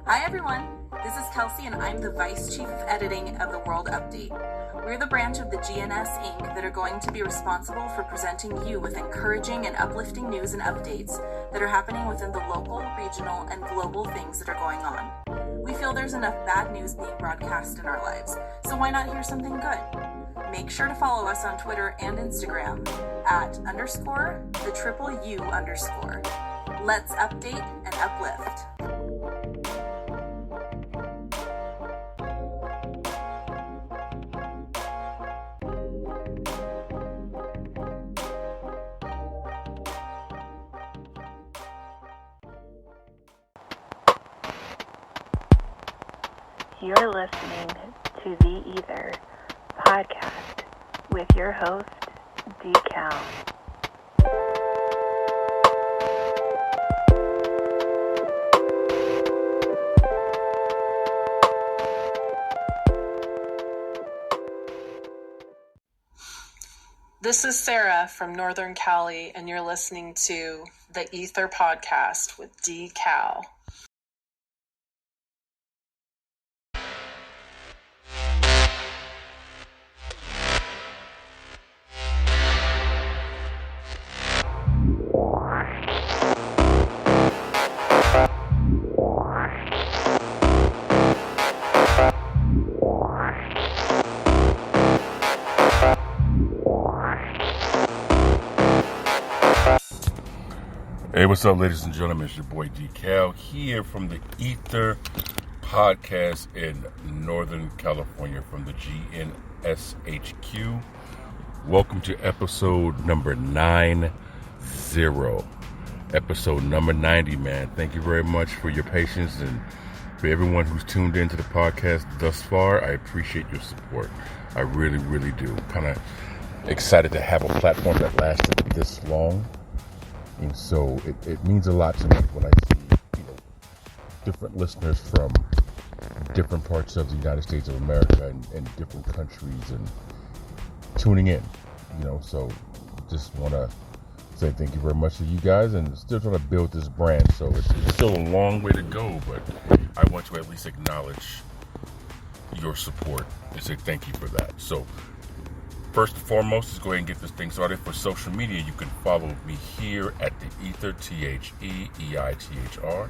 Hi everyone, this is Kelsey and I'm the Vice Chief of Editing of the World Update. We're the branch of the GNS Inc. that are going to be responsible for presenting you with encouraging and uplifting news and updates that are happening within the local, regional, and global things that are going on. We feel there's enough bad news being broadcast in our lives, so why not hear something good? Make sure to follow us on Twitter and Instagram at _the_U_. Let's update and uplift. You're listening to the E.I.T.H.R podcast with your host, D.Cal. This is Sarah from Northern Cali, and you're listening to the E.I.T.H.R podcast with D.Cal. Hey, what's up, ladies and gentlemen? It's your boy D.Cal here from the E.I.T.H.R podcast in Northern California from the GNSHQ. Welcome to episode number 90. Episode number 90, man. Thank you very much for your patience and for everyone who's tuned into the podcast thus far. I appreciate your support. I really, really do. Kind of excited to have a platform that lasted this long. And so it means a lot to me when I see, different listeners from different parts of the United States of America and different countries and tuning in, so just want to say thank you very much to you guys and still trying to build this brand. So it's still a long way to go, but I want to at least acknowledge your support and say thank you for that. So first and foremost, let's go ahead and get this thing started. For social media, you can follow me here at the E.I.T.H.R, TheEITHR.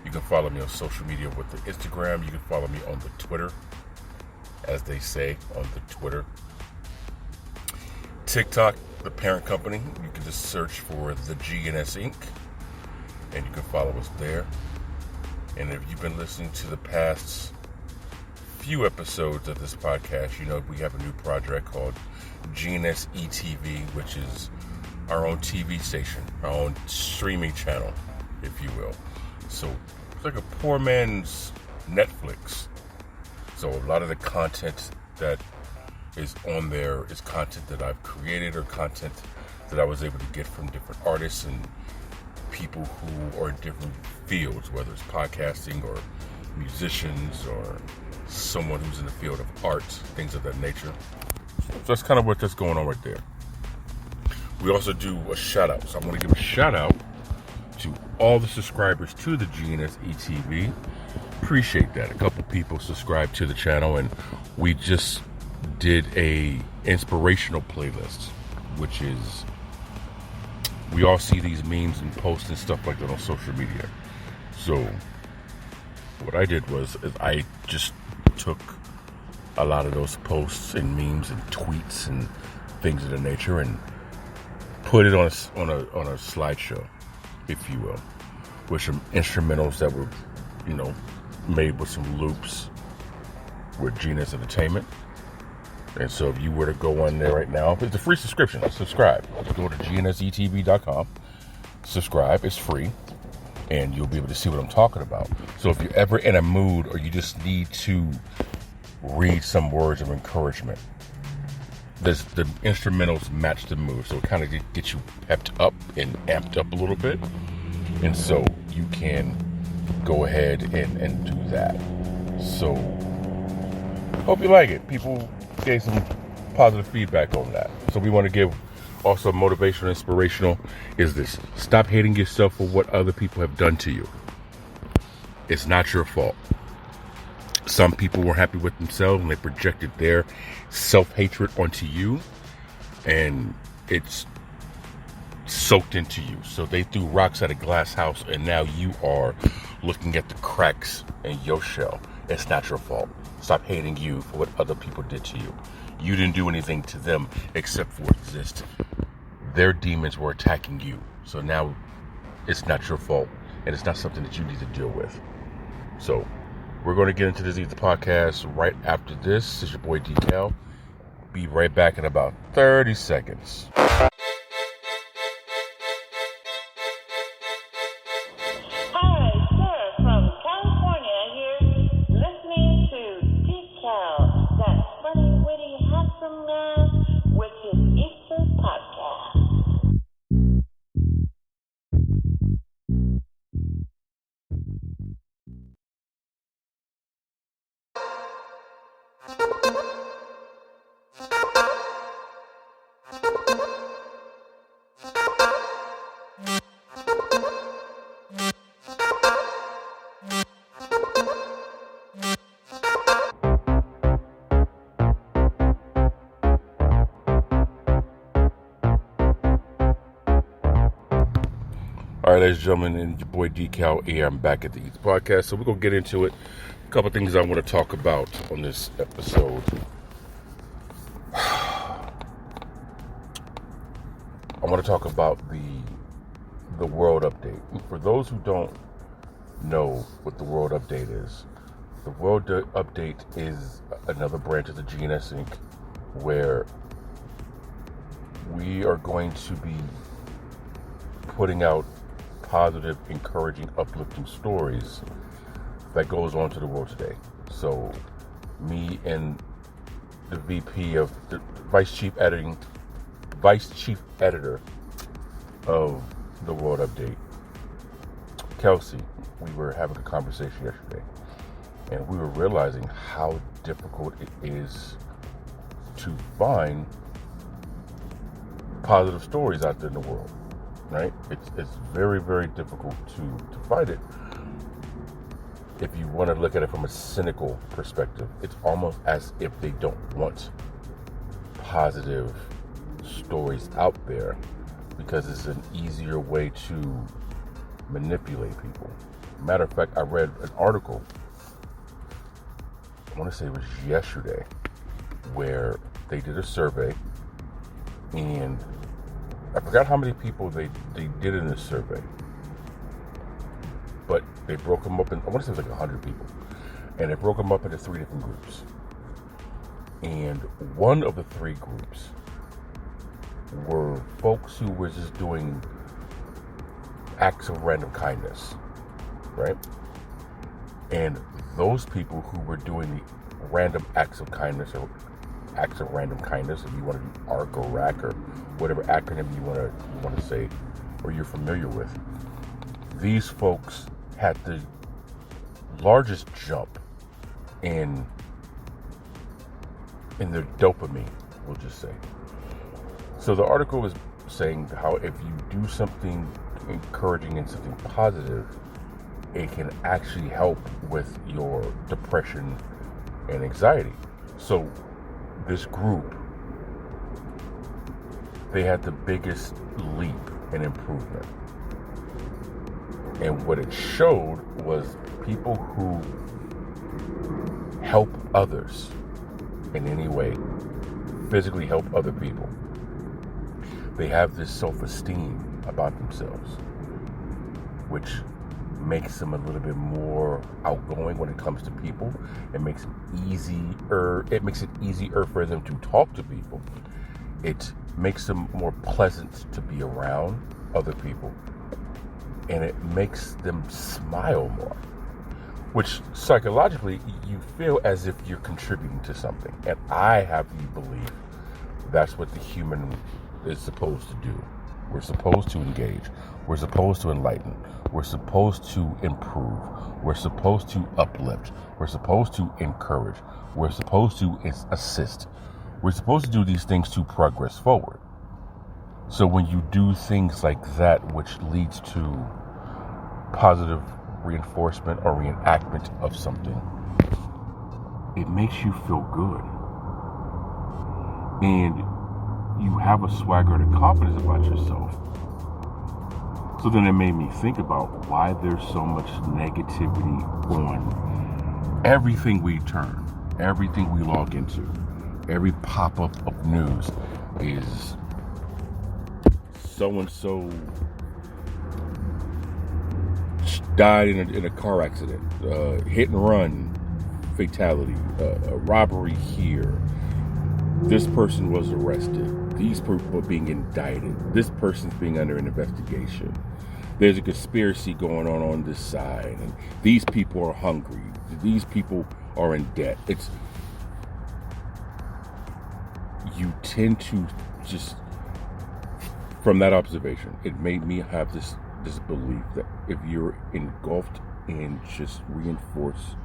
You can follow me on social media with the Instagram. You can follow me on the Twitter, as they say, on the Twitter. TikTok, the parent company, you can just search for the GNS Inc. and you can follow us there. And if you've been listening to the past few episodes of this podcast, we have a new project called GNSETV, which is our own TV station, our own streaming channel, if you will. So it's like a poor man's Netflix. So a lot of the content that is on there is content that I've created or content that I was able to get from different artists and people who are in different fields, whether it's podcasting or musicians or someone who's in the field of art, things of that nature. So that's kind of what's going on right there. We also do a shout out. So I want to give a shout out to all the subscribers to the GNSETV. Appreciate that. A couple people subscribed to the channel, and we just did a inspirational playlist, which is, we all see these memes and posts and stuff like that on social media. So what I did was I just took a lot of those posts and memes and tweets and things of the nature and put it on a slideshow, if you will, with some instrumentals that were, made with some loops with Genius Entertainment. And so if you were to go on there right now, it's a free subscription. Subscribe. Go to GNSETV.com. Subscribe. It's free. And you'll be able to see what I'm talking about. So if you're ever in a mood or you just need to read some words of encouragement, the instrumentals match the mood. So it kind of gets you pepped up and amped up a little bit. And so you can go ahead and do that. So hope you like it. People gave some positive feedback on that. So we want to give also motivational, inspirational, is this: stop hating yourself for what other people have done to you. It's not your fault. Some people were happy with themselves and they projected their self-hatred onto you, and it's soaked into you. So they threw rocks at a glass house, and now you are looking at the cracks in your shell. It's not your fault. Stop hating you for what other people did to you. You didn't do anything to them except for exist. Their demons were attacking you. So now it's not your fault, and it's not something that you need to deal with. So we're going to get into this E.I.T.H.R podcast right after this. This is your boy D.Cal. Be right back in about 30 seconds. Hi, Sarah from California here, listening to D.Cal, that funny, witty, handsome man with his E.I.T.H.R podcast. All right, ladies and gentlemen, and your boy D.Cal here. I'm back at the E.I.T.H.R podcast, so we're going to get into it. A couple things I want to talk about on this episode. I want to talk about the world update. For those who don't know what the world update is, the world update is another branch of the GNSETV where we are going to be putting out positive, encouraging, uplifting stories that goes on to the world today. So me and the VP of the vice chief editor of the World Update, Kelsey, we were having a conversation yesterday, and we were realizing how difficult it is to find positive stories out there in the world. Right? It's very, very difficult to find it. If you want to look at it from a cynical perspective, it's almost as if they don't want positive stories out there because it's an easier way to manipulate people. Matter of fact, I read an article, I want to say it was yesterday, where they did a survey, and I forgot how many people they did in this survey, but they broke them up in, I want to say it was like 100 people, and they broke them up into 3 different groups. And one of the 3 groups were folks who were just doing acts of random kindness, right? And those people who were doing the random acts of kindness, or acts of random kindness, if you want to do ARC or RAC or whatever acronym you want to say or you're familiar with, these folks had the largest jump in their dopamine, we'll just say. So the article was saying how if you do something encouraging and something positive, it can actually help with your depression and anxiety. So this group, they had the biggest leap in improvement. And what it showed was people who help others in any way, physically help other people, they have this self-esteem about themselves, which makes them a little bit more outgoing when it comes to people. It makes it easier for them to talk to people. It makes them more pleasant to be around other people, and it makes them smile more, which psychologically you feel as if you're contributing to something. And I have you believe that's what the human is supposed to do. We're supposed to engage. We're supposed to enlighten. We're supposed to improve. We're supposed to uplift. We're supposed to encourage. We're supposed to assist. We're supposed to do these things to progress forward. So when you do things like that, which leads to positive reinforcement or reenactment of something, it makes you feel good. And you have a swagger and a confidence about yourself. So then it made me think about why there's so much negativity on everything we turn, everything we log into. Every pop-up of news is so-and-so died in a car accident, hit and run, fatality, a robbery here. This person was arrested. These people are being indicted. This person's being under an investigation. There's a conspiracy going on this side, and these people are hungry. These people are in debt. You tend to just, from that observation, it made me have this belief that if you're engulfed in just reinforced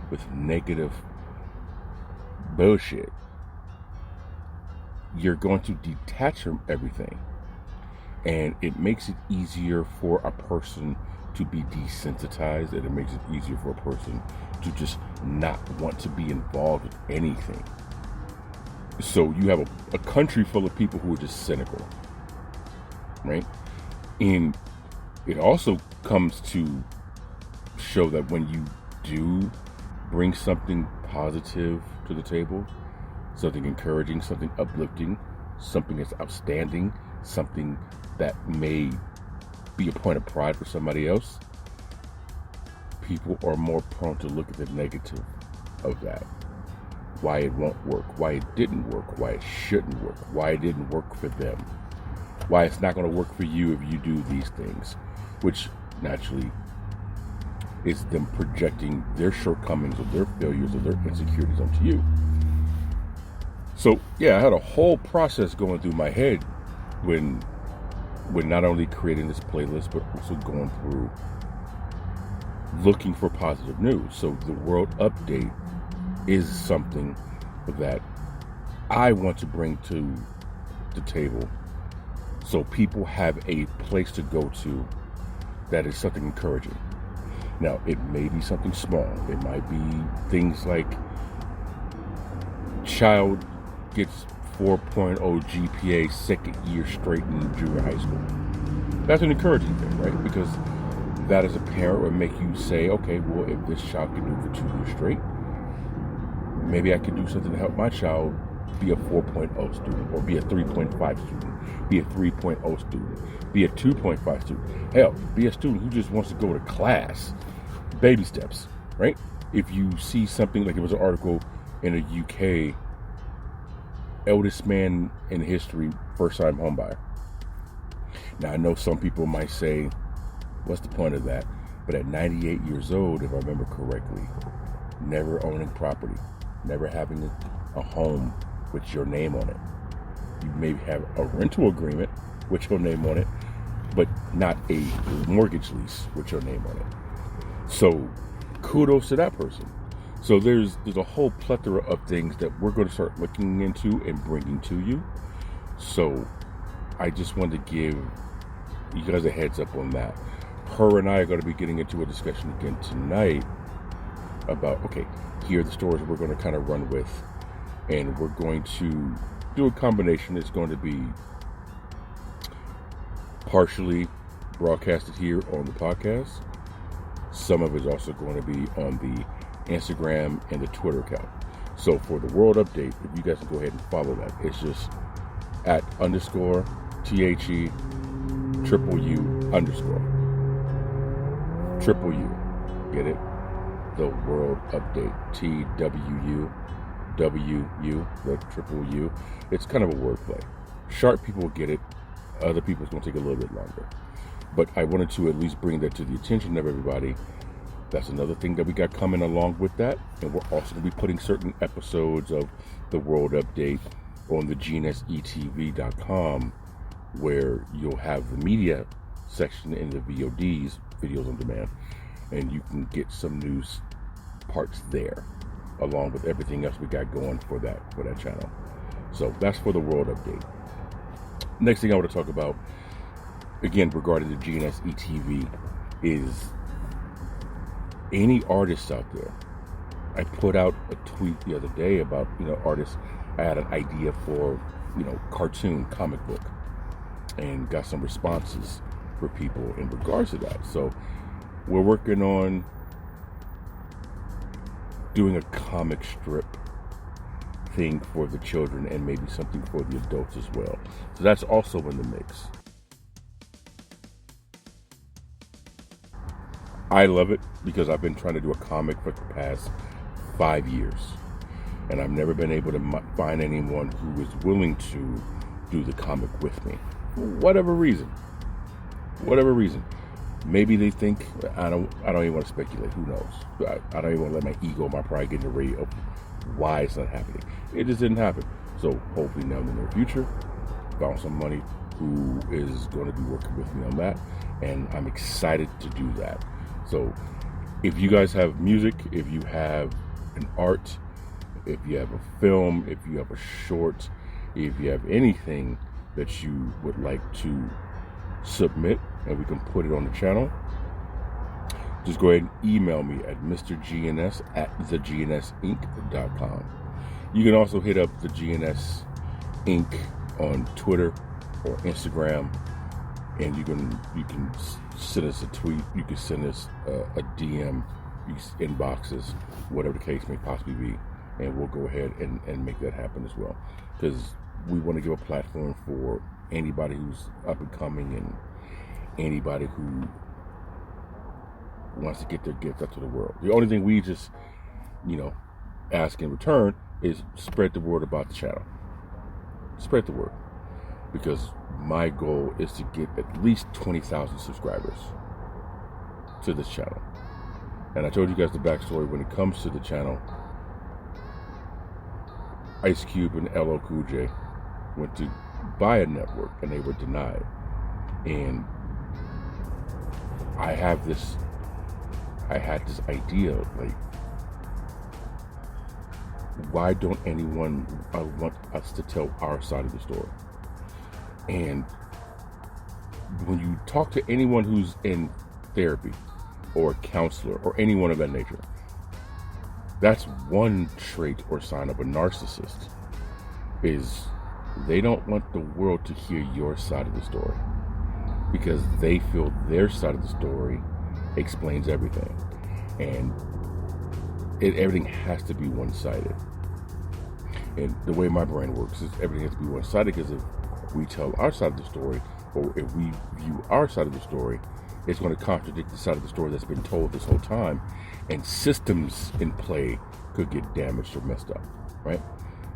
with negative bullshit, you're going to detach from everything. And it makes it easier for a person to be desensitized, and it makes it easier for a person to just not want to be involved with anything. So you have a country full of people who are just cynical, right? And it also comes to show that when you do bring something positive to the table, something encouraging, something uplifting, something that's outstanding, something that may be a point of pride for somebody else, people are more prone to look at the negative of that. Why it won't work, why it didn't work, why it shouldn't work, why it didn't work for them, why it's not going to work for you if you do these things, which naturally is them projecting their shortcomings or their failures or their insecurities onto you. So yeah, I had a whole process going through my head when not only creating this playlist, but also going through looking for positive news. So the World Update is something that I want to bring to the table so people have a place to go to that is something encouraging. Now, it may be something small. It might be things like child gets 4.0 GPA second year straight in junior high school. That's an encouraging thing, right? Because that as a parent would make you say, okay, well, if this child can do it for 2 years straight, maybe I can do something to help my child be a 4.0 student, or be a 3.5 student, be a 3.0 student, be a 2.5 student. Hell, be a student who just wants to go to class. Baby steps, right? If you see something like, it was an article in the UK, eldest man in history, first time home buyer. Now, I know some people might say, what's the point of that? But at 98 years old, if I remember correctly, never owning property, never having a home with your name on it. You may have a rental agreement with your name on it, but not a mortgage lease with your name on it. So kudos to that person. So there's a whole plethora of things that we're going to start looking into and bringing to you. So I just wanted to give you guys a heads up on that. Her and I are going to be getting into a discussion again tonight about, okay, here are the stories we're going to kind of run with, and we're going to do a combination. It's going to be partially broadcasted here on the podcast. Some of it is also going to be on the Instagram and the Twitter account. So for the World Update, if you guys can go ahead and follow that, it's just at _ THE _UU. Get it? The World Update. TWUWU, the _U. It's kind of a wordplay. Sharp people will get it. Other people, it's going to take a little bit longer. But I wanted to at least bring that to the attention of everybody. That's another thing that we got coming along with that. And we're also going to be putting certain episodes of the World Update on the GNSETV.com, where you'll have the media section in the VODs, videos on demand, and you can get some news parts there, along with everything else we got going for that channel. So that's for the World Update. Next thing I want to talk about, again, regarding the GNSETV, is any artists out there. I put out a tweet the other day about, artists. I had an idea for, cartoon comic book, and got some responses for people in regards to that. So we're working on doing a comic strip thing for the children and maybe something for the adults as well. So that's also in the mix. I love it because I've been trying to do a comic for the past 5 years, and I've never been able to find anyone who is willing to do the comic with me. For whatever reason. Maybe they think I don't even want to speculate. Who knows? I don't even want to let my ego, my pride get in the way of why it's not happening. It just didn't happen. So hopefully now in the near future, found somebody who is going to be working with me on that, and I'm excited to do that. So if you guys have music, if you have an art, if you have a film, if you have a short, if you have anything that you would like to submit and we can put it on the channel, just go ahead and email me at mrgns@thegnseinc.com. You can also hit up the GNS Inc. on Twitter or Instagram, and you can send us a tweet, you can send us a DM, you can inbox us, whatever the case may possibly be, and we'll go ahead and make that happen as well, because we want to give a platform for anybody who's up and coming and anybody who wants to get their gift out to the world. The only thing we just, ask in return is spread the word about the channel. Spread the word. Because my goal is to get at least 20,000 subscribers to this channel. And I told you guys the backstory when it comes to the channel. Ice Cube and LL Cool J went to buy a network and they were denied. And I had this idea, like, why don't anyone want us to tell our side of the story? And when you talk to anyone who's in therapy or a counselor or anyone of that nature, that's one trait or sign of a narcissist, is they don't want the world to hear your side of the story because they feel their side of the story explains everything, and everything has to be one-sided. And the way my brain works is everything has to be one-sided, because if we tell our side of the story, or if we view our side of the story, it's going to contradict the side of the story that's been told this whole time, and systems in play could get damaged or messed up, right?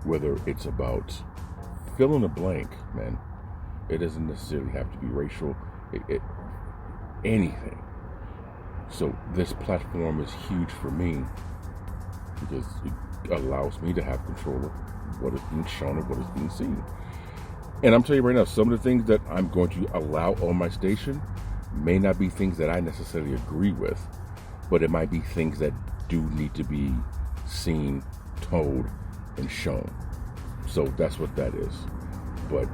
Whether it's about fill in the blank, man, it doesn't necessarily have to be racial, anything. So this platform is huge for me because it allows me to have control of what is being shown and what is being seen. And I'm telling you right now, some of the things that I'm going to allow on my station may not be things that I necessarily agree with, but it might be things that do need to be seen, told, and shown. So that's what that is. But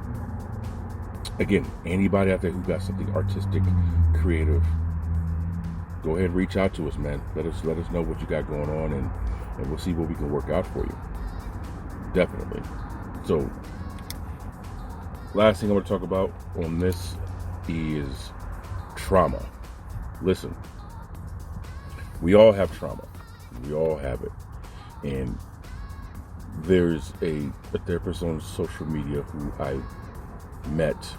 again, anybody out there who got something artistic, creative, go ahead and reach out to us, man. Let us know what you got going on, and we'll see what we can work out for you. Definitely. So, last thing I'm going to talk about on this is trauma. Listen, we all have trauma. We all have it. And there's a therapist on social media who I met,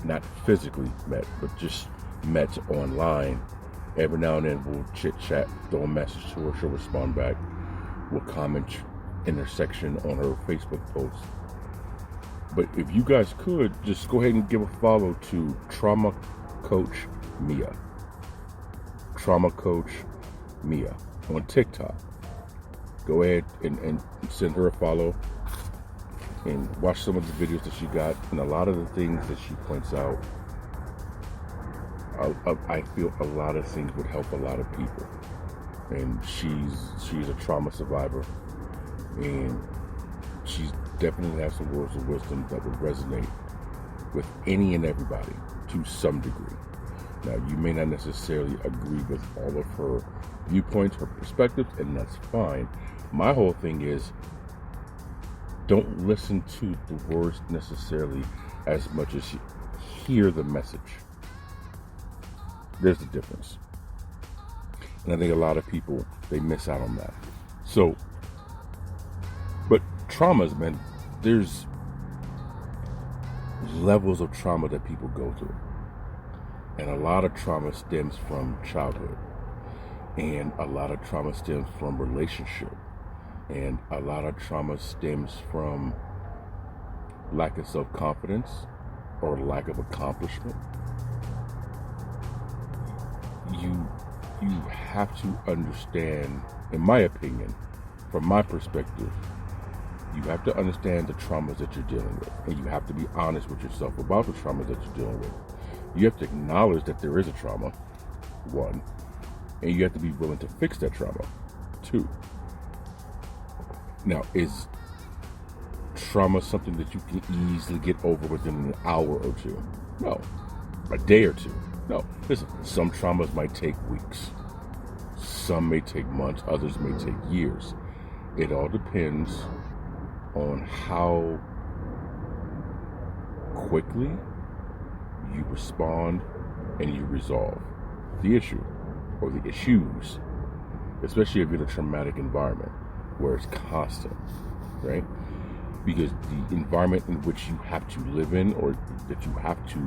not physically met, but just met online. Every now and then we'll chit chat, throw a message to her, she'll respond back, we'll comment in her section on her Facebook post. But if you guys could, just go ahead and give a follow to Trauma Coach Mia. Trauma Coach Mia on TikTok. Go ahead and send her a follow and watch some of the videos that she got, and a lot of the things that she points out, I feel a lot of things would help a lot of people. And she's a trauma survivor, and she's definitely has some words of wisdom that would resonate with any and everybody to some degree. Now, you may not necessarily agree with all of her viewpoints, her perspectives, and that's fine. My whole thing is, don't listen to the words necessarily as much as you hear the message. There's the difference. And I think a lot of people, they miss out on that. So, but traumas, man, there's levels of trauma that people go through. And a lot of trauma stems from childhood. And a lot of trauma stems from relationship. And a lot of trauma stems from lack of self-confidence or lack of accomplishment. You have to understand, in my opinion, from my perspective, you have to understand the traumas that you're dealing with. And you have to be honest with yourself about the traumas that you're dealing with. You have to acknowledge that there is a trauma, one, and you have to be willing to fix that trauma, two. Now, is trauma something that you can easily get over within an hour or two? No. A day or two? No. Listen, some traumas might take weeks. Some may take months. Others may take years. It all depends on how quickly you respond and you resolve the issue or the issues, especially if you're in a traumatic environment where it's constant, right? Because the environment in which you have to live in or that you have to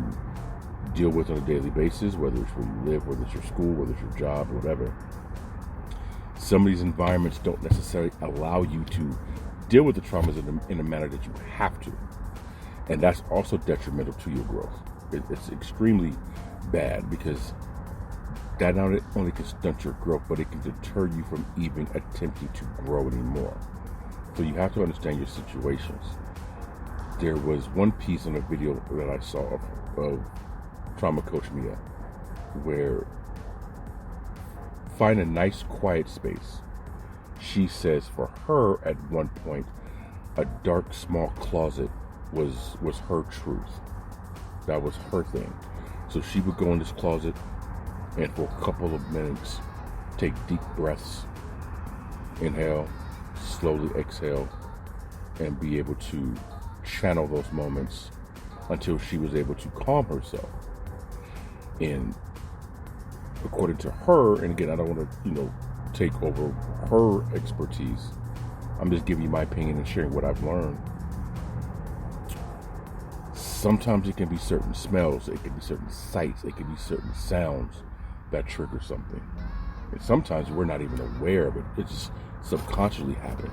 deal with on a daily basis, whether it's where you live, whether it's your school, whether it's your job, or whatever, some of these environments don't necessarily allow you to deal with the traumas in a manner that you have to. And that's also detrimental to your growth. It's extremely bad because that not only can stunt your growth, but it can deter you from even attempting to grow anymore. So you have to understand your situations. There was one piece in a video that I saw of Trauma Coach Mia where find a nice quiet space. She says for her at one point, a dark small closet was her truth. That was her thing. So she would go in this closet and for a couple of minutes take deep breaths, inhale, slowly exhale, and be able to channel those moments until she was able to calm herself. And according to her, and again, I don't want to, take over her expertise. I'm just giving you my opinion and sharing what I've learned. Sometimes it can be certain smells, it can be certain sights, it can be certain sounds that trigger something. And sometimes we're not even aware of it. It's just subconsciously happening.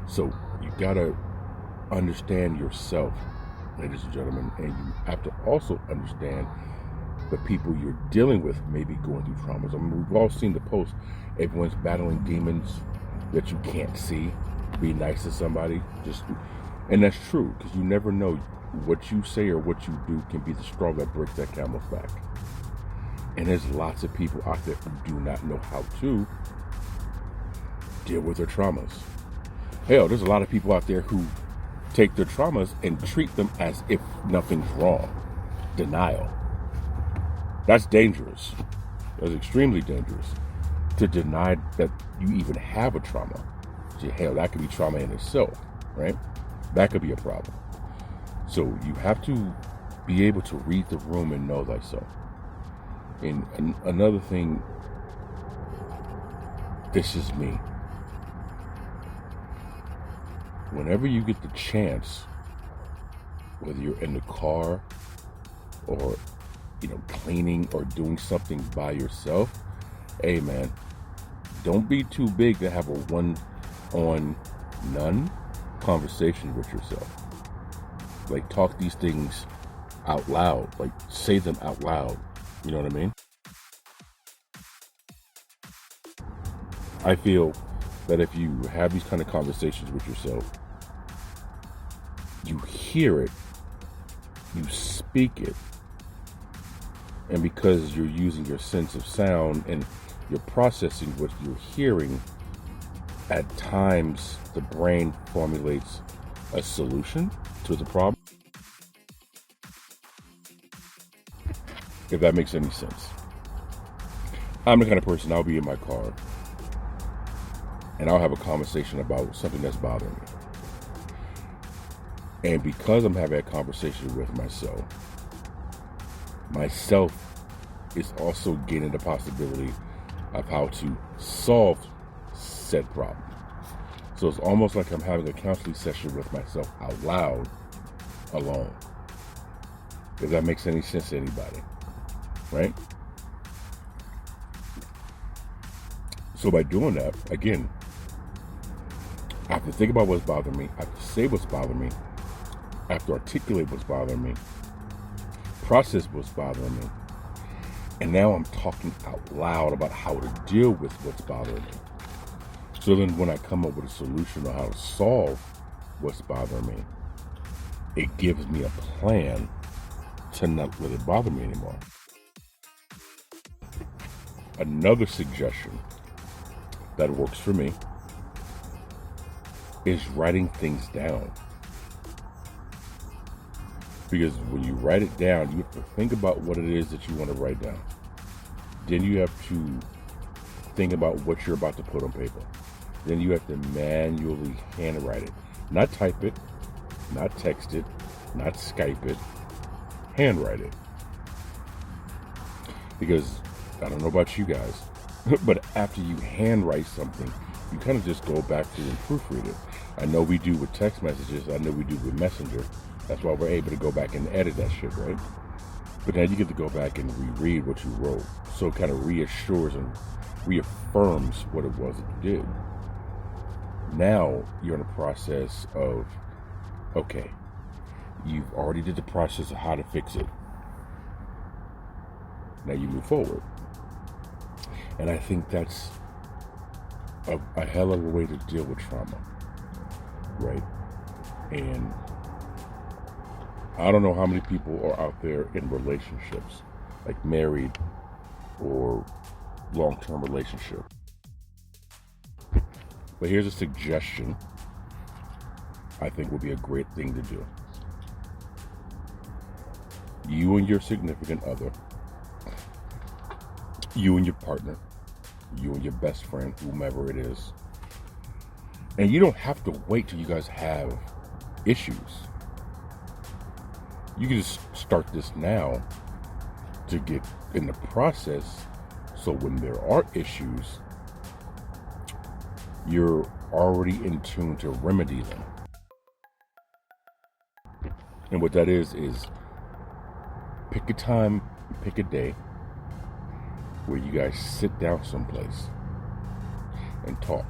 So you gotta understand yourself, ladies and gentlemen, and you have to also understand the people you're dealing with may be going through traumas. I mean, we've all seen the post, everyone's battling demons that you can't see. Be nice to somebody. And that's true, because you never know what you say or what you do can be the straw that breaks that camel's back. And there's lots of people out there who do not know how to deal with their traumas. Hell, there's a lot of people out there who take their traumas and treat them as if nothing's wrong. Denial. That's dangerous. That's extremely dangerous. To deny that you even have a trauma. See, hell, that could be trauma in itself, right? That could be a problem. So you have to be able to read the room and know thyself. And another thing, this is me. Whenever you get the chance, whether you're in the car or cleaning or doing something by yourself, hey man, don't be too big to have a one-on-none conversation with yourself. Like, talk these things out loud. Like, say them out loud. You know what I mean? I feel that if you have these kind of conversations with yourself, you hear it, you speak it, and because you're using your sense of sound and you're processing what you're hearing, at times the brain formulates a solution to the problem. if that makes any sense. I'm the kind of person, I'll be in my car and I'll have a conversation about something that's bothering me. And because I'm having that conversation with myself is also gaining the possibility of how to solve said problem. So it's almost like I'm having a counseling session with myself out loud, alone. If that makes any sense to anybody, right? So by doing that, again, I have to think about what's bothering me. I have to say what's bothering me. I have to articulate what's bothering me. Process what's bothering me. And now I'm talking out loud about how to deal with what's bothering me. So then when I come up with a solution on how to solve what's bothering me, it gives me a plan to not let it bother me anymore. Another suggestion that works for me is writing things down. Because when you write it down, you have to think about what it is that you want to write down. Then you have to think about what you're about to put on paper. Then you have to manually handwrite it. Not type it, not text it, not Skype it. Handwrite it. Because, I don't know about you guys, but after you handwrite something, you kind of just go back through and proofread it. I know we do with text messages. I know we do with Messenger. That's why we're able to go back and edit that shit, right? But now you get to go back and reread what you wrote. So it kind of reassures and reaffirms what it was that you did. Now you're in a process of, okay, you've already did the process of how to fix it. Now you move forward. And I think that's a hell of a way to deal with trauma, right? And I don't know how many people are out there in relationships, like married or long-term relationship. But here's a suggestion I think would be a great thing to do. You and your significant other, you and your partner, you and your best friend, whomever it is. And you don't have to wait till you guys have issues. You can just start this now to get in the process, so when there are issues, you're already in tune to remedy them. And what that is pick a time, pick a day where you guys sit down someplace and talk.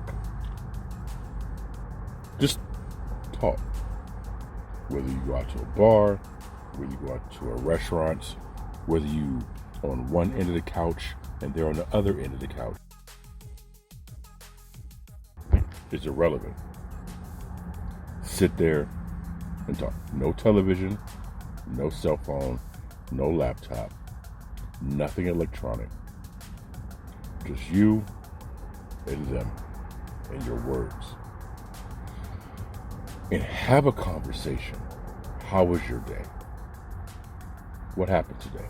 Just talk. Whether you go out to a bar, whether you go out to a restaurant, whether you on one end of the couch and they're on the other end of the couch. It's irrelevant. Sit there and talk. No television, no cell phone, no laptop, nothing electronic. Just you and them and your words. And have a conversation. How was your day? What happened today?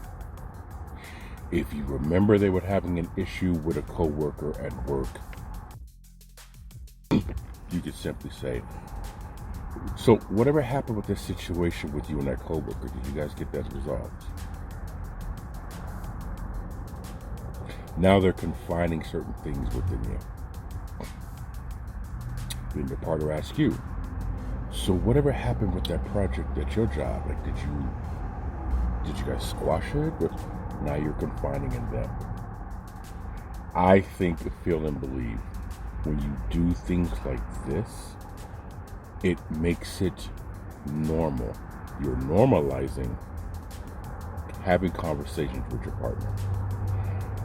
If you remember they were having an issue with a coworker at work, you could simply say, so whatever happened with this situation with you and that coworker, did you guys get that resolved? Now they're confining certain things within you. Then your partner asks you, so whatever happened with that project at your job, like did you guys squash it? Or now you're confining in them. I think, feel, and believe when you do things like this, it makes it normal. You're normalizing having conversations with your partner.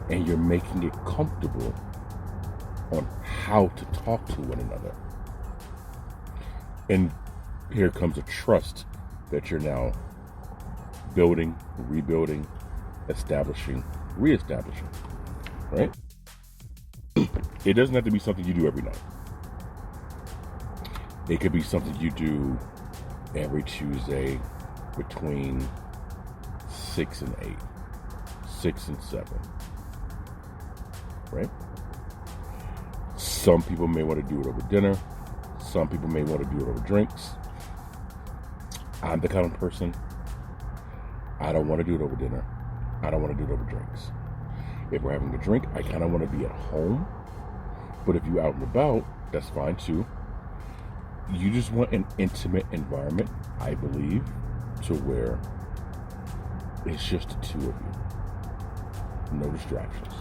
And you're making it comfortable on how to talk to one another. And here comes a trust that you're now building, rebuilding, establishing, reestablishing, right? It doesn't have to be something you do every night. It could be something you do every Tuesday between 6 and 8. 6 and 7. Right? Some people may want to do it over dinner. Some people may want to do it over drinks. I'm the kind of person, I don't want to do it over dinner. I don't want to do it over drinks. If we're having a drink, I kind of want to be at home. But if you're out and about, that's fine too. You just want an intimate environment, I believe, to where it's just the two of you. No distractions.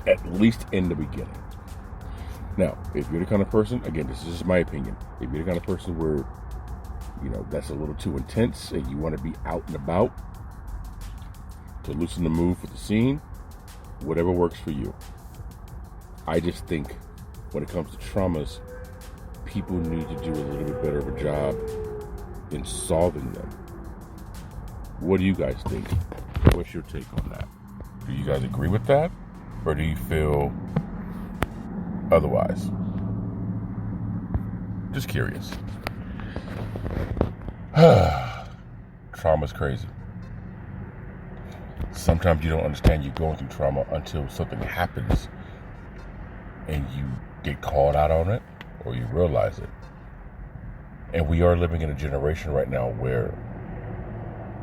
At least in the beginning. Now, if you're the kind of person, again, this is just my opinion. If you're the kind of person where, that's a little too intense and you want to be out and about to loosen the mood for the scene, whatever works for you. I just think when it comes to traumas, people need to do a little bit better of a job in solving them. What do you guys think? What's your take on that? Do you guys agree with that? Or do you feel otherwise? Just curious. Trauma's crazy. Sometimes you don't understand you're going through trauma until something happens and you get called out on it or you realize it. And we are living in a generation right now where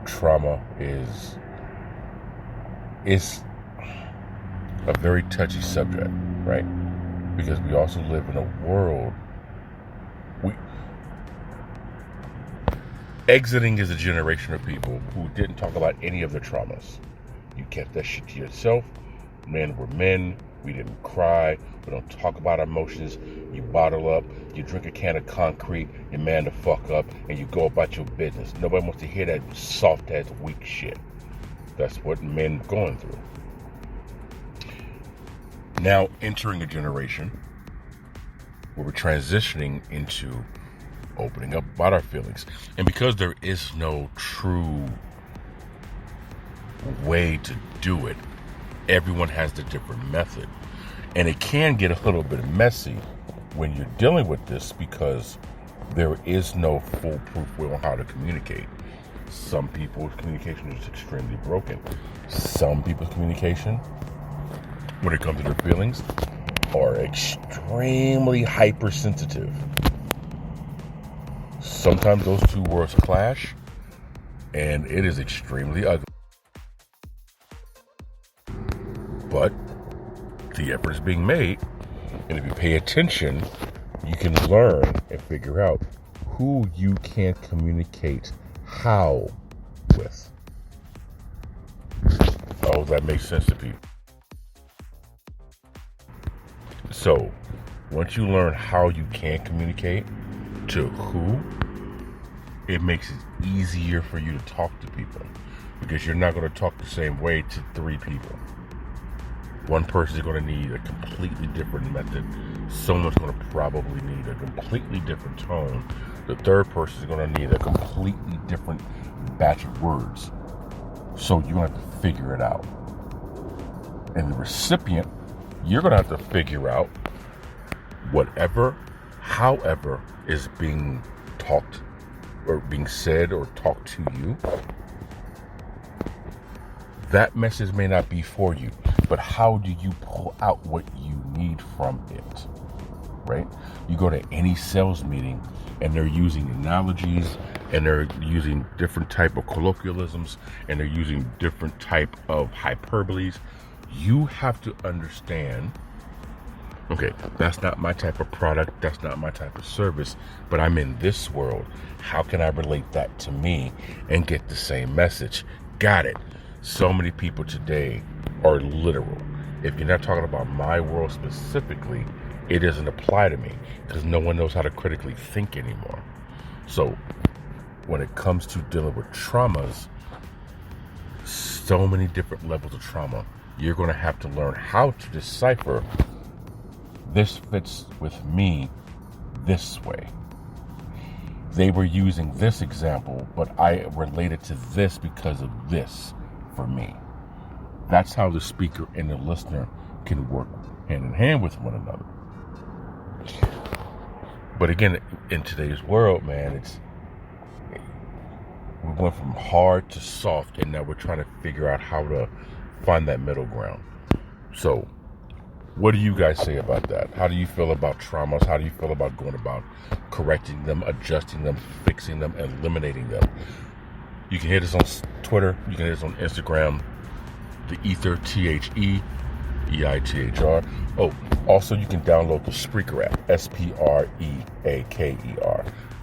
trauma is a very touchy subject, right? Because we also live in a world. Exiting is a generation of people who didn't talk about any of their traumas. You kept that shit to yourself. Men were men. We didn't cry. We don't talk about our emotions. You bottle up. You drink a can of concrete. You man the fuck up. And you go about your business. Nobody wants to hear that soft-ass weak shit. That's what men are going through. Now entering a generation where we're transitioning into opening up about our feelings. And because there is no true way to do it, everyone has the different method. And it can get a little bit messy when you're dealing with this because there is no foolproof way on how to communicate. Some people's communication is extremely broken. Some people's communication, when it comes to their feelings, are extremely hypersensitive. Sometimes those two worlds clash, and it is extremely ugly. But the effort is being made, and if you pay attention, you can learn and figure out who you can communicate how with. Oh, that makes sense to people. So, once you learn how you can communicate to who, it makes it easier for you to talk to people because you're not going to talk the same way to 3 people. One person is going to need a completely different method. Someone's going to probably need a completely different tone. The third person is going to need a completely different batch of words. So you're going to have to figure it out. And the recipient, you're going to have to figure out whatever, however is being talked or being said or talked to you. That message may not be for you, but how do you pull out what you need from it, right? You go to any sales meeting and they're using analogies and they're using different type of colloquialisms and they're using different type of hyperboles. You have to understand, okay, that's not my type of product, that's not my type of service, but I'm in this world. How can I relate that to me and get the same message? Got it. So many people today are literal. If you're not talking about my world specifically, it doesn't apply to me because no one knows how to critically think anymore. So when it comes to dealing with traumas, so many different levels of trauma, you're going to have to learn how to decipher this fits with me this way. They were using this example, but I related to this because of this for me. That's how the speaker and the listener can work hand in hand with one another. But again, in today's world, man, We went from hard to soft, and now we're trying to figure out how to find that middle ground. So, what do you guys say about that? How do you feel about traumas? How do you feel about going about correcting them, adjusting them, fixing them, and eliminating them? You can hit us on Twitter. You can hit us on Instagram. The E.I.T.H.R, T-H-E, E.I.T.H.R. Oh, also you can download the Spreaker app, Spreaker.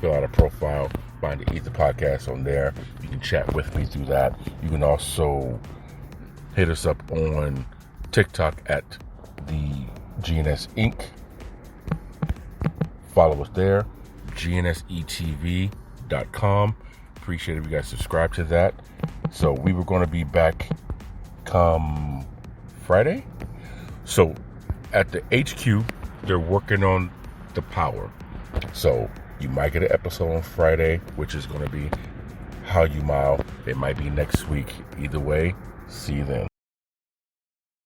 Fill out a profile, find the E.I.T.H.R podcast on there. You can chat with me through that. You can also hit us up on TikTok at the GNS Inc. Follow us there, GNSETV.com. Appreciate if you guys subscribe to that. So we were going to be back come Friday. So at the HQ, they're working on the power. So you might get an episode on Friday, which is going to be How You Mile. It might be next week. Either way, see you then.